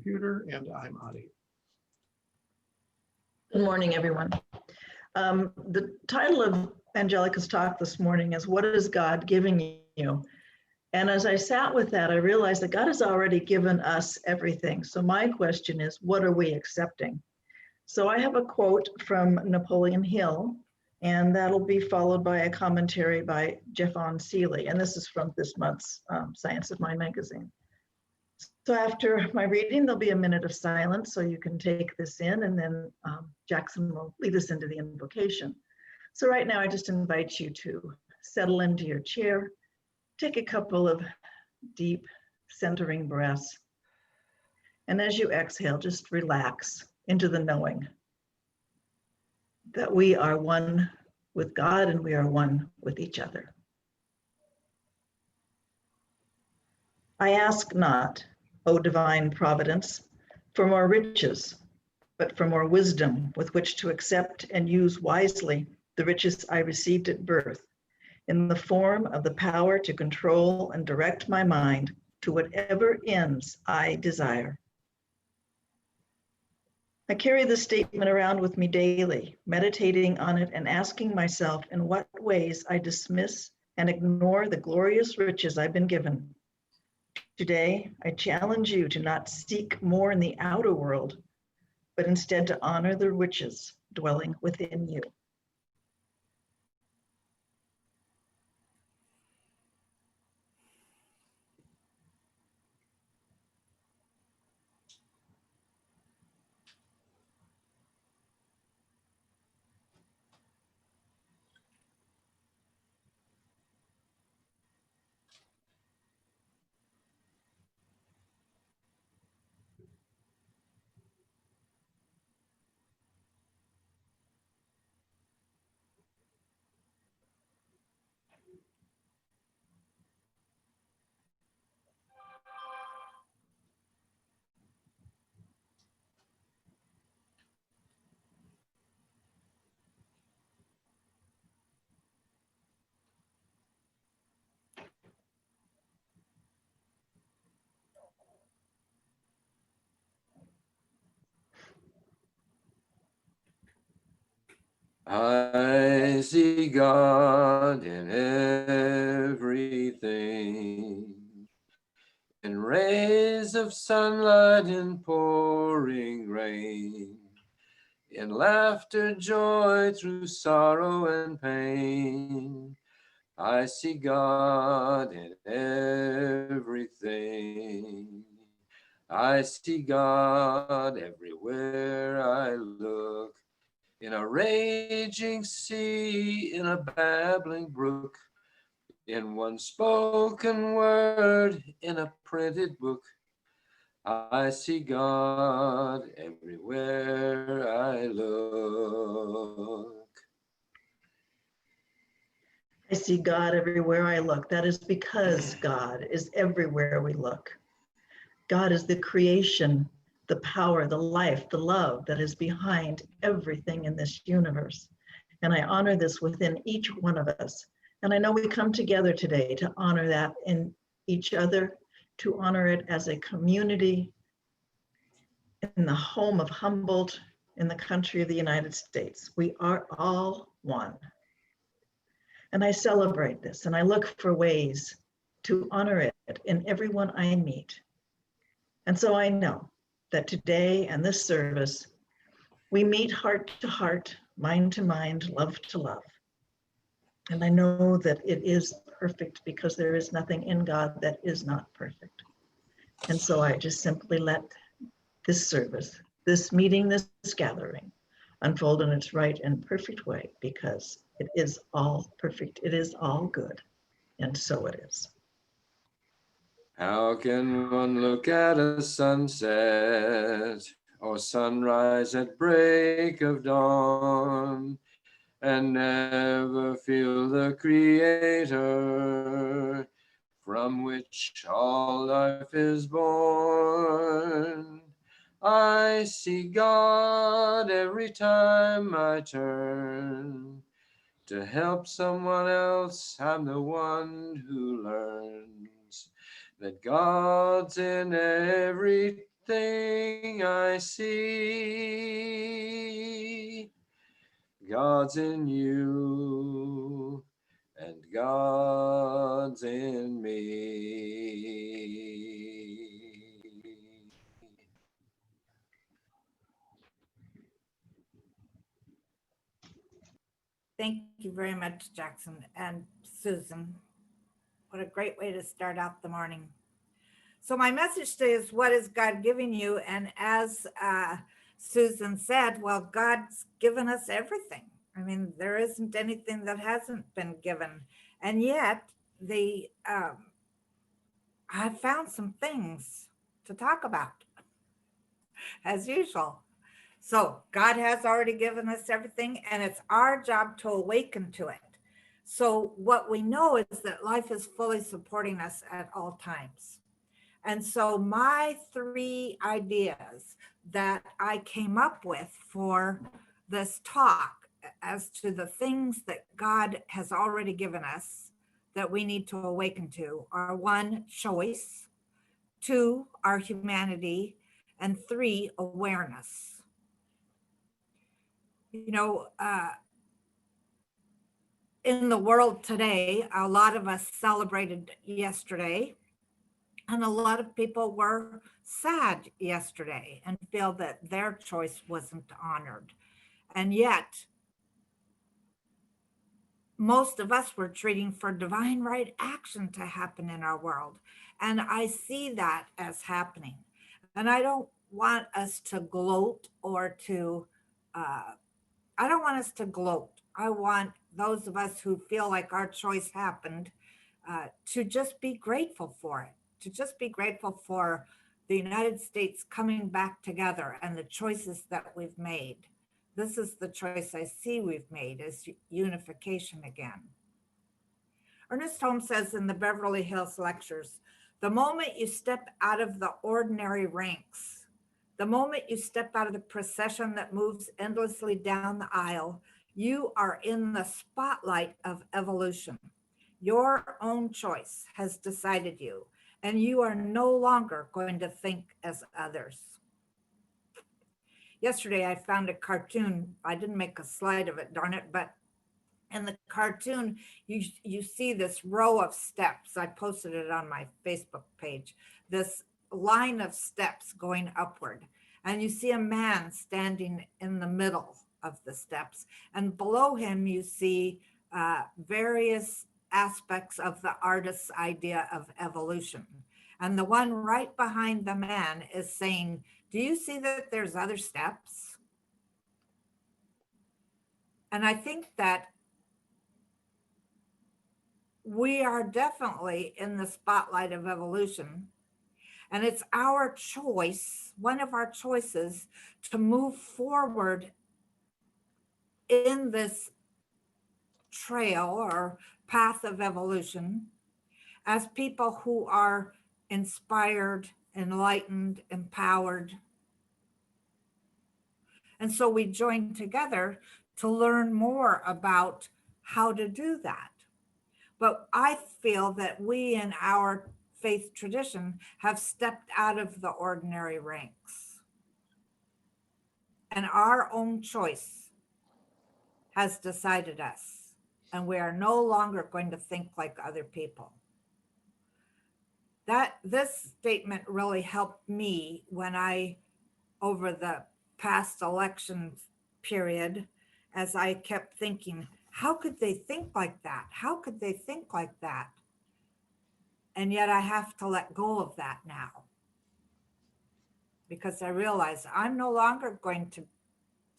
computer, and I'm Adi. Good morning, everyone. The title of Angelica's talk this morning is, "What is God giving you?" And as I sat with that, I realized that God has already given us everything. So my question is, what are we accepting? So I have a quote from Napoleon Hill, and that'll be followed by a commentary by Jeffon Seeley. And this is from this month's Science of Mind magazine. So after my reading, there'll be a minute of silence so you can take this in, and then Jackson will lead us into the invocation. So right now, I just invite you to settle into your chair, take a couple of deep centering breaths, and as you exhale, just relax into the knowing that we are one with God and we are one with each other. I ask not, O divine providence, for more riches, but for more wisdom with which to accept and use wisely the riches I received at birth, in the form of the power to control and direct my mind to whatever ends I desire. I carry this statement around with me daily, meditating on it and asking myself in what ways I dismiss and ignore the glorious riches I've been given. Today, I challenge you to not seek more in the outer world, but instead to honor the riches dwelling within you. I see God in everything, in rays of sunlight, in pouring rain, in laughter, joy, through sorrow and pain. I see God in everything. I see God everywhere I look. In a raging sea, in a babbling brook, in one spoken word, in a printed book, I see God everywhere I look. I see God everywhere I look. That is because God is everywhere we look. God is the creation, the power, the life, the love that is behind everything in this universe. And I honor this within each one of us. And I know we come together today to honor that in each other, to honor it as a community in the home of Humboldt, in the country of the United States. We are all one. And I celebrate this, and I look for ways to honor it in everyone I meet. And so I know that today and this service, we meet heart to heart, mind to mind, love to love. And I know that it is perfect because there is nothing in God that is not perfect. And so I just simply let this service, this meeting, this gathering unfold in its right and perfect way, because it is all perfect. It is all good. And so it is. How can one look at a sunset or sunrise at break of dawn and never feel the Creator from which all life is born? I see God every time I turn to help someone else. I'm the one who learns that God's in every thing I see. God's in you, and God's in me. Thank you very much, Jackson and Susan. What a great way to start out the morning. So my message today is, what is God giving you? And as Susan said, well, God's given us everything. I mean, there isn't anything that hasn't been given. And yet I've found some things to talk about, as usual. So God has already given us everything, and it's our job to awaken to it. So what we know is that life is fully supporting us at all times. And so my 3 ideas that I came up with for this talk as to the things that God has already given us that we need to awaken to are: 1, choice; 2, our humanity; and 3, awareness. You know, in the world today, a lot of us celebrated yesterday, and a lot of people were sad yesterday and feel that their choice wasn't honored. And yet, most of us were treating for divine right action to happen in our world. And I see that as happening. And I don't want us to gloat or to, I don't want us to gloat. I want those of us who feel like our choice happened to just be grateful for it, to just be grateful for the United States coming back together and the choices that we've made. This is the choice I see we've made, is unification again. Ernest Holmes says in the Beverly Hills Lectures, the moment you step out of the ordinary ranks, the moment you step out of the procession that moves endlessly down the aisle, you are in the spotlight of evolution. Your own choice has decided you, and you are no longer going to think as others. Yesterday, I found a cartoon. I didn't make a slide of it, darn it, but in the cartoon, you see this row of steps. I posted it on my Facebook page, this line of steps going upward. And you see a man standing in the middle of the steps. And below him, you see various aspects of the artist's idea of evolution. And the one right behind the man is saying, do you see that there's other steps? And I think that we are definitely in the spotlight of evolution. And it's our choice, one of our choices, to move forward in this trail or path of evolution as people who are inspired, enlightened, empowered. And so we join together to learn more about how to do that. But I feel that we in our faith tradition have stepped out of the ordinary ranks. And our own choice has decided us. And we are no longer going to think like other people. This statement really helped me when I, over the past election period, as I kept thinking, how could they think like that? How could they think like that? And yet I have to let go of that now, because I realize I'm no longer going to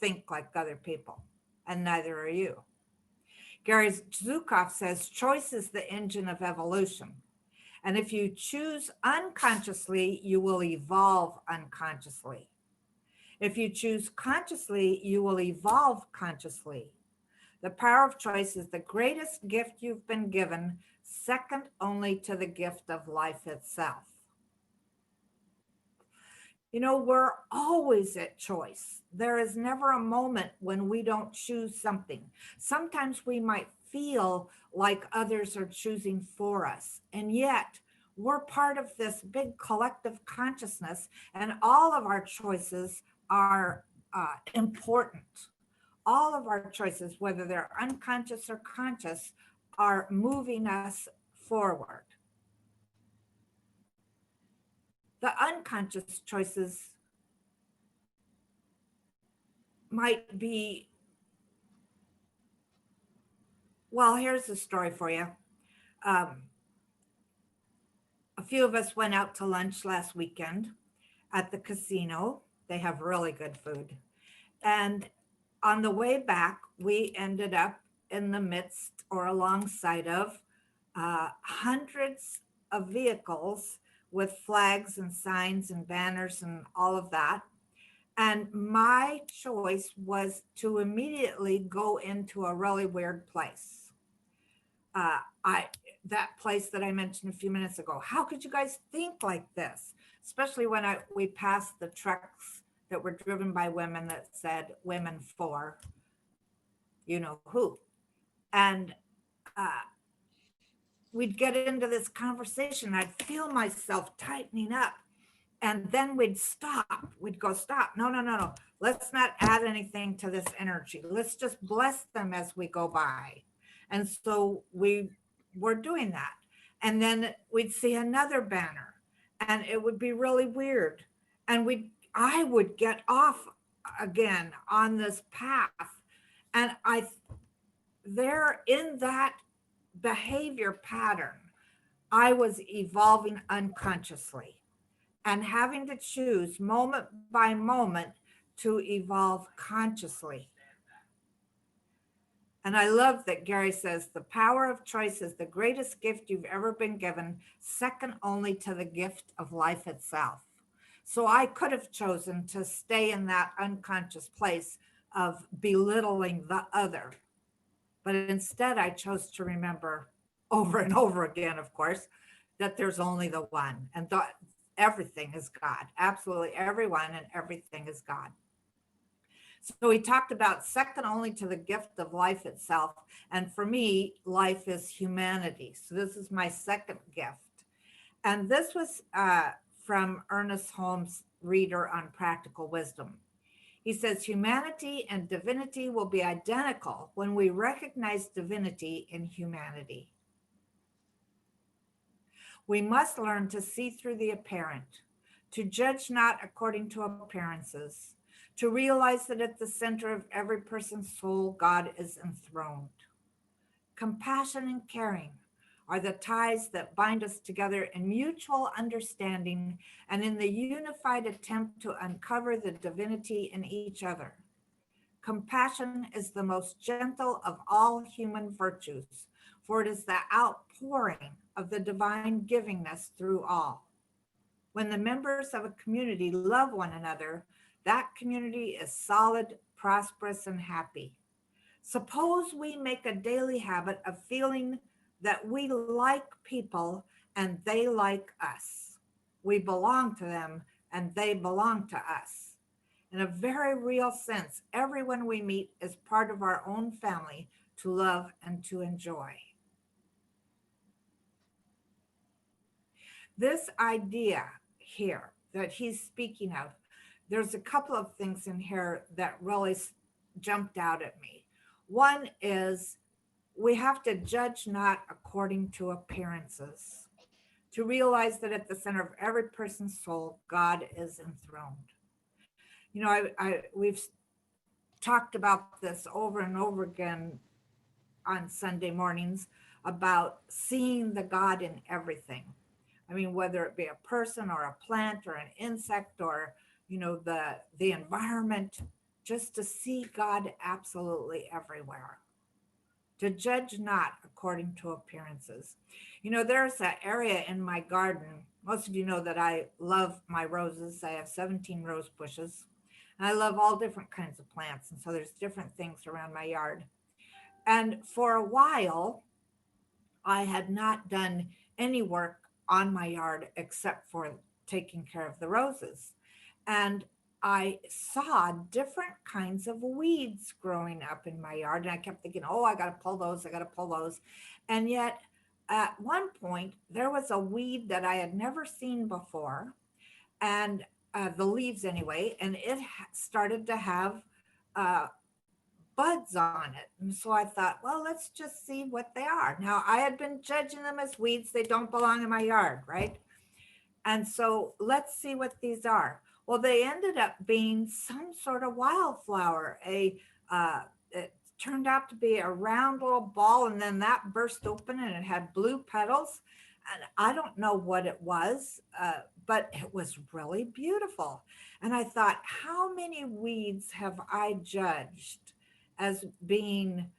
think like other people, and neither are you. Gary Zukov says, choice is the engine of evolution. And if you choose unconsciously, you will evolve unconsciously. If you choose consciously, you will evolve consciously. The power of choice is the greatest gift you've been given, second only to the gift of life itself. You know, we're always at choice. There is never a moment when we don't choose something. Sometimes we might feel like others are choosing for us, and yet we're part of this big collective consciousness, and all of our choices are important. All of our choices, whether they're unconscious or conscious, are moving us forward. The unconscious choices might be, well, here's a story for you. Um, a few of us went out to lunch last weekend at the casino. They have really good food. And on the way back, we ended up in the midst or alongside of hundreds of vehicles with flags and signs and banners and all of that. And my choice was to immediately go into a really weird place. I that place that I mentioned a few minutes ago. How could you guys think like this? Especially when we passed the trucks that were driven by women that said "women for," you know who, and uh, we'd get into this conversation. I'd feel myself tightening up, and then we'd stop. We'd go, "Stop! No, no, no, no! Let's not add anything to this energy. Let's just bless them as we go by." And so we were doing that. And then we'd see another banner and it would be really weird. And I would get off again on this path. And there in that behavior pattern, I was evolving unconsciously and having to choose moment by moment to evolve consciously. And I love that Gary says the power of choice is the greatest gift you've ever been given, second only to the gift of life itself. So I could have chosen to stay in that unconscious place of belittling the other. But instead, I chose to remember over and over again, of course, that there's only the one, and everything is God. Absolutely everyone and everything is God. So he talked about second only to the gift of life itself. And for me, life is humanity. So this is my second gift. And this was from Ernest Holmes' Reader on Practical Wisdom. He says, humanity and divinity will be identical when we recognize divinity in humanity. We must learn to see through the apparent, to judge not according to appearances, to realize that at the center of every person's soul, God is enthroned. Compassion and caring are the ties that bind us together in mutual understanding and in the unified attempt to uncover the divinity in each other. Compassion is the most gentle of all human virtues, for it is the outpouring of the divine givingness through all. When the members of a community love one another, that community is solid, prosperous, and happy. Suppose we make a daily habit of feeling that we like people and they like us. We belong to them and they belong to us. In a very real sense, everyone we meet is part of our own family to love and to enjoy. This idea here that he's speaking of, there's a couple of things in here that really jumped out at me. One is we have to judge not according to appearances, to realize that at the center of every person's soul, God is enthroned. You know, we've talked about this over and over again on Sunday mornings about seeing the God in everything. I mean, whether it be a person or a plant or an insect or, you know, the environment, just to see God absolutely everywhere. To judge not according to appearances. You know, there's an area in my garden. Most of you know that I love my roses. I have 17 rose bushes. And I love all different kinds of plants. And so there's different things around my yard. And for a while, I had not done any work on my yard except for taking care of the roses. And I saw different kinds of weeds growing up in my yard. And I kept thinking, oh, I got to pull those. I got to pull those. And yet at one point, there was a weed that I had never seen before, and the leaves anyway, and it started to have uh, buds on it. And so I thought, well, let's just see what they are. Now, I had been judging them as weeds. They don't belong in my yard, right? And so let's see what these are. Well, they ended up being some sort of wildflower. It turned out to be a round little ball, and then that burst open and it had blue petals. And I don't know what it was, but it was really beautiful. And I thought, how many weeds have I judged as being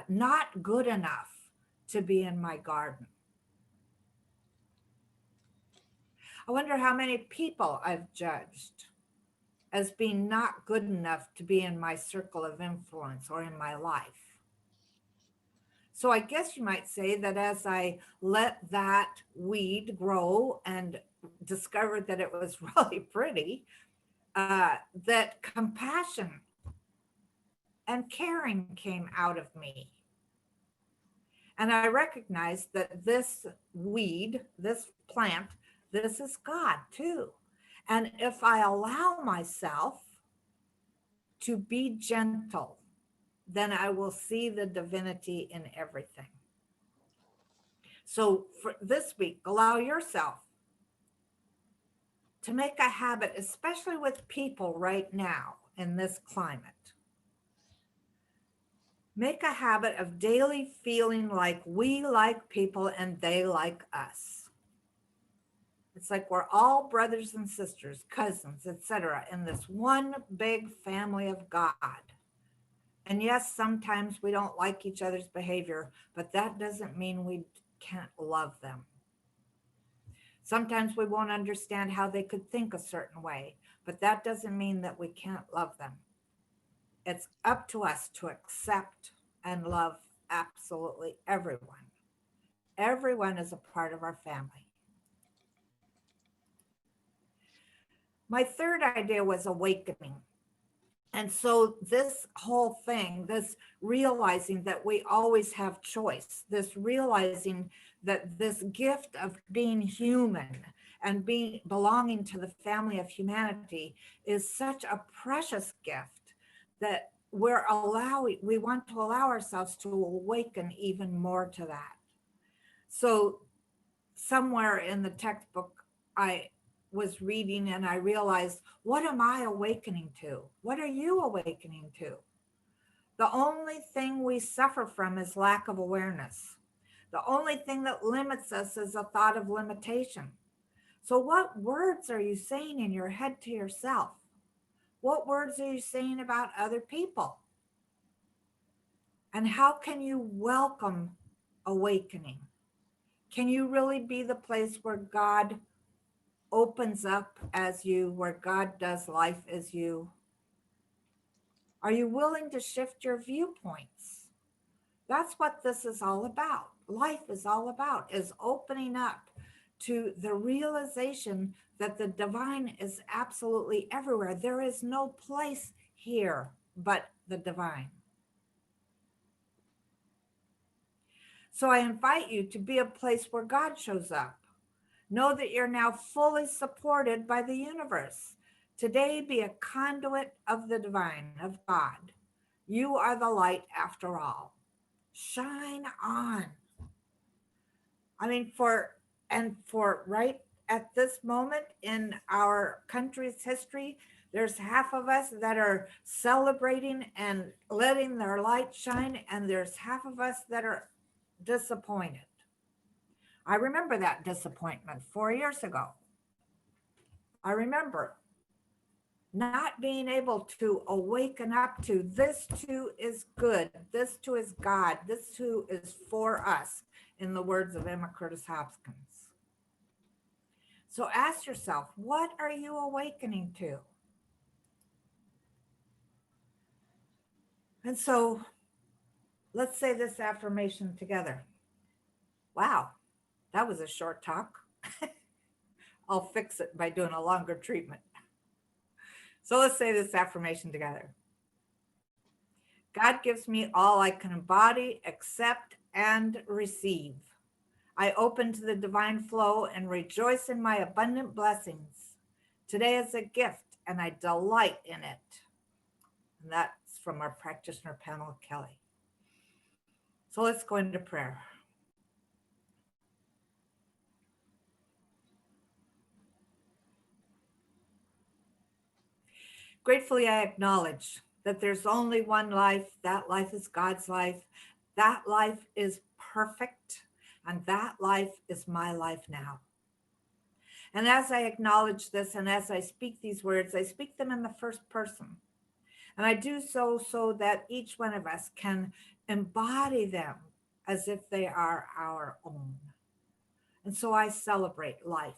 not good enough to be in my garden? I wonder how many people I've judged as being not good enough to be in my circle of influence or in my life. So I guess you might say that as I let that weed grow and discovered that it was really pretty, that compassion and caring came out of me. And I recognized that this weed, this plant, this is God too. And if I allow myself to be gentle, then I will see the divinity in everything. So for this week, allow yourself to make a habit, especially with people right now in this climate. Make a habit of daily feeling like we like people and they like us. It's like we're all brothers and sisters, cousins, etc., in this one big family of God. And yes, sometimes we don't like each other's behavior, but that doesn't mean we can't love them. Sometimes we won't understand how they could think a certain way, but that doesn't mean that we can't love them. It's up to us to accept and love absolutely everyone. Everyone is a part of our family. My third idea was awakening. And so this whole thing, this realizing that we always have choice, this realizing that this gift of being human and belonging to the family of humanity is such a precious gift that we want to allow ourselves to awaken even more to that. So somewhere in the textbook, I was reading and I realized, what am I awakening to? What are you awakening to? The only thing we suffer from is lack of awareness. The only thing that limits us is a thought of limitation. So what words are you saying in your head to yourself? What words are you saying about other people? And how can you welcome awakening? Can you really be the place where God opens up as you, where God does life as you? Are you willing to shift your viewpoints? That's what this is all about. Life is all about, is opening up to the realization that the divine is absolutely everywhere. There is no place here but the divine. So I invite you to be a place where God shows up. Know that you're now fully supported by the universe. Today, be a conduit of the divine, of God. You are the light after all. Shine on. I mean, for right at this moment in our country's history, there's half of us that are celebrating and letting their light shine, and there's half of us that are disappointed. I remember that disappointment 4 years ago. I remember not being able to awaken up to this too is good, this too is God, this too is for us, in the words of Emma Curtis Hopkins. So ask yourself, what are you awakening to? And so let's say this affirmation together. Wow, that was a short talk. I'll fix it by doing a longer treatment. So let's say this affirmation together. God gives me all I can embody, accept, and receive. I open to the divine flow and rejoice in my abundant blessings. Today is a gift and I delight in it. And that's from our practitioner, Pamela Kelly. So let's go into prayer. Gratefully, I acknowledge that there's only one life. That life is God's life. That life is perfect. And that life is my life now. And as I acknowledge this and as I speak these words, I speak them in the first person. And I do so that each one of us can embody them as if they are our own. And so I celebrate life.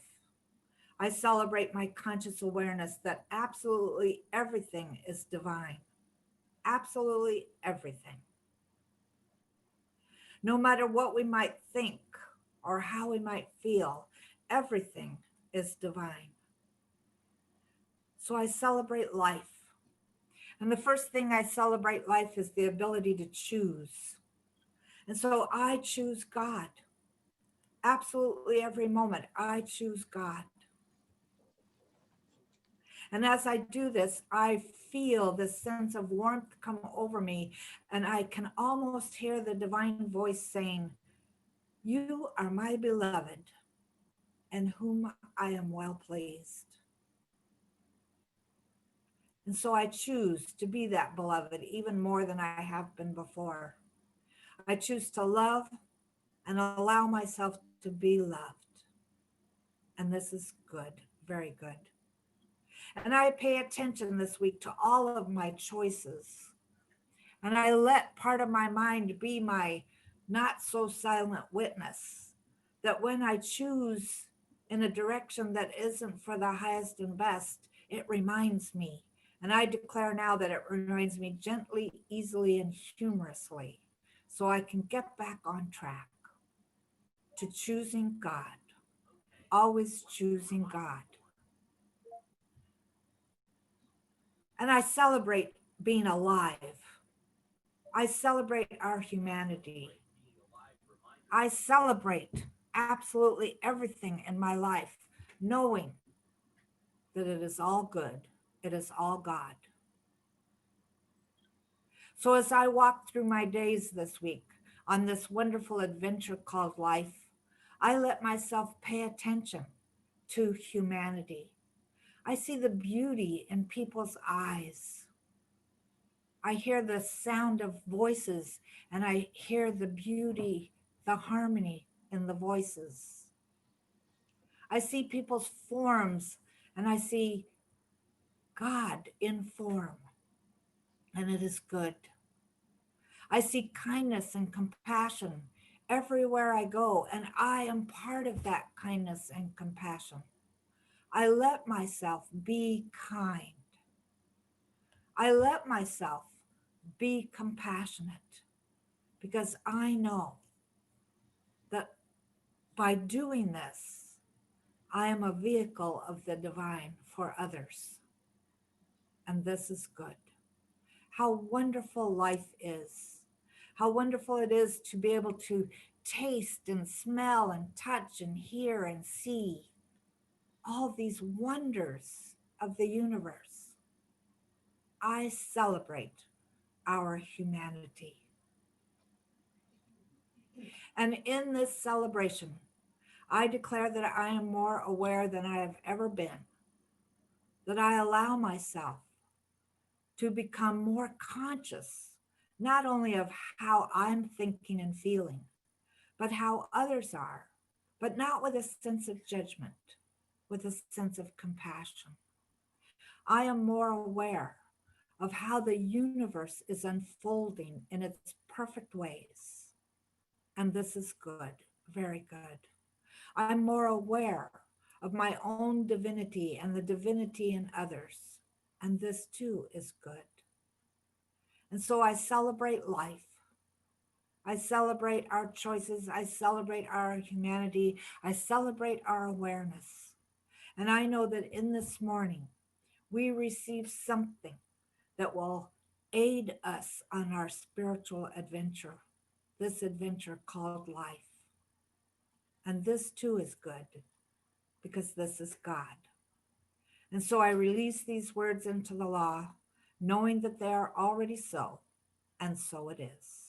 I celebrate my conscious awareness that absolutely everything is divine. Absolutely everything. No matter what we might think or how we might feel, everything is divine. So I celebrate life. And the first thing I celebrate life is the ability to choose. And so I choose God. Absolutely every moment, I choose God. And as I do this, I feel this sense of warmth come over me, and I can almost hear the divine voice saying, "You are my beloved, in whom I am well pleased." And so I choose to be that beloved even more than I have been before. I choose to love and allow myself to be loved. And this is good, very good. And I pay attention this week to all of my choices. And I let part of my mind be my not so silent witness, that when I choose in a direction that isn't for the highest and best, it reminds me. And I declare now that it reminds me gently, easily, and humorously, so I can get back on track to choosing God, always choosing God. And I celebrate being alive. I celebrate our humanity. I celebrate absolutely everything in my life, knowing that it is all good. It is all God. So as I walk through my days this week on this wonderful adventure called life, I let myself pay attention to humanity. I see the beauty in people's eyes. I hear the sound of voices, and I hear the beauty, the harmony in the voices. I see people's forms, and I see God in form, and it is good. I see kindness and compassion everywhere I go, and I am part of that kindness and compassion. I let myself be kind. I let myself be compassionate because I know that by doing this, I am a vehicle of the divine for others. And this is good. How wonderful life is. How wonderful it is to be able to taste and smell and touch and hear and see all these wonders of the universe. I celebrate our humanity. And in this celebration, I declare that I am more aware than I have ever been, that I allow myself to become more conscious, not only of how I'm thinking and feeling, but how others are, but not with a sense of judgment, with a sense of compassion. I am more aware of how the universe is unfolding in its perfect ways. And this is good, very good. I'm more aware of my own divinity and the divinity in others. And this too is good. And so I celebrate life. I celebrate our choices. I celebrate our humanity. I celebrate our awareness. And I know that in this morning, we receive something that will aid us on our spiritual adventure, this adventure called life. And this too is good because this is God. And so I release these words into the law, knowing that they are already so, and so it is.